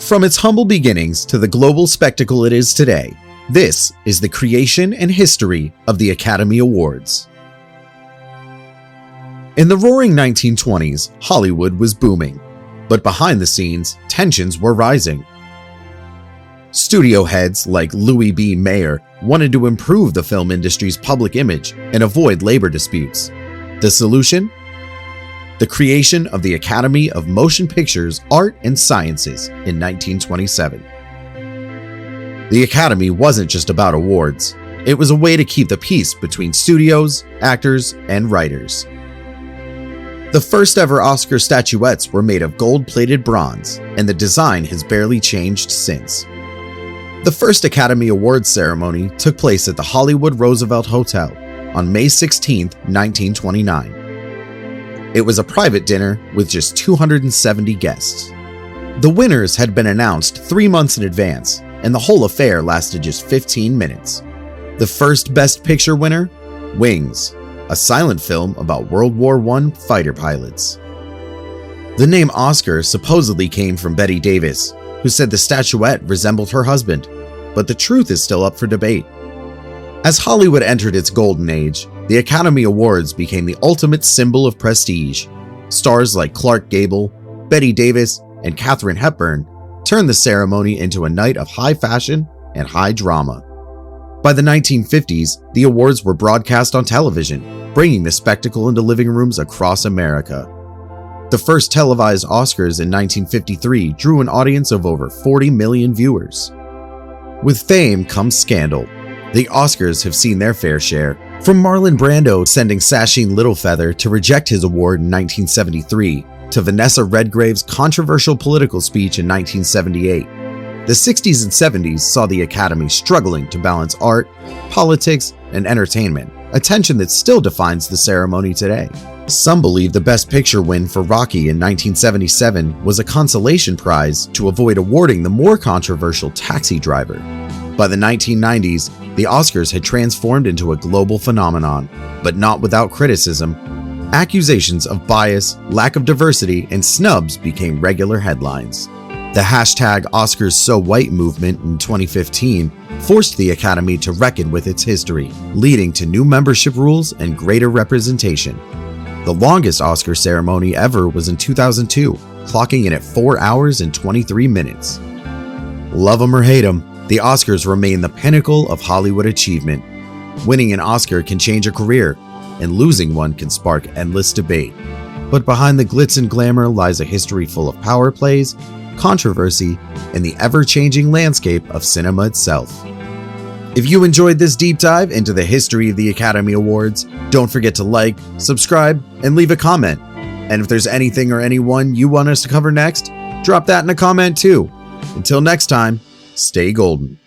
From its humble beginnings to the global spectacle it is today, this is the creation and history of the Academy Awards. In the roaring 1920s, Hollywood was booming, but behind the scenes, tensions were rising. Studio heads like Louis B. Mayer wanted to improve the film industry's public image and avoid labor disputes. The solution? The creation of the Academy of Motion Pictures, Art and Sciences in 1927. The Academy wasn't just about awards. It was a way to keep the peace between studios, actors, and writers. The first ever Oscar statuettes were made of gold-plated bronze, and the design has barely changed since. The first Academy Awards ceremony took place at the Hollywood Roosevelt Hotel on May 16, 1929. It was a private dinner with just 270 guests. The winners had been announced 3 months in advance, and the whole affair lasted just 15 minutes. The first Best Picture winner? Wings, a silent film about World War I fighter pilots. The name Oscar supposedly came from Bette Davis, who said the statuette resembled her husband, but the truth is still up for debate. As Hollywood entered its golden age, the Academy Awards became the ultimate symbol of prestige. Stars like Clark Gable, Bette Davis, and Katharine Hepburn turned the ceremony into a night of high fashion and high drama. By the 1950s, the awards were broadcast on television, bringing the spectacle into living rooms across America. The first televised Oscars in 1953 drew an audience of over 40 million viewers. With fame comes scandal. The Oscars have seen their fair share, from Marlon Brando sending Sacheen Littlefeather to reject his award in 1973, to Vanessa Redgrave's controversial political speech in 1978. The 60s and 70s saw the Academy struggling to balance art, politics, and entertainment, a tension that still defines the ceremony today. Some believe the Best Picture win for Rocky in 1977 was a consolation prize to avoid awarding the more controversial Taxi Driver. By the 1990s, the Oscars had transformed into a global phenomenon, but not without criticism. Accusations of bias, lack of diversity, and snubs became regular headlines. The hashtag #OscarsSoWhite movement in 2015 forced the Academy to reckon with its history, leading to new membership rules and greater representation. The longest Oscar ceremony ever was in 2002, clocking in at 4 hours and 23 minutes. Love 'em or hate 'em, the Oscars remain the pinnacle of Hollywood achievement. Winning an Oscar can change a career, and losing one can spark endless debate. But behind the glitz and glamour lies a history full of power plays, controversy, and the ever-changing landscape of cinema itself. If you enjoyed this deep dive into the history of the Academy Awards, don't forget to like, subscribe, and leave a comment. And if there's anything or anyone you want us to cover next, drop that in a comment too. Until next time, stay golden.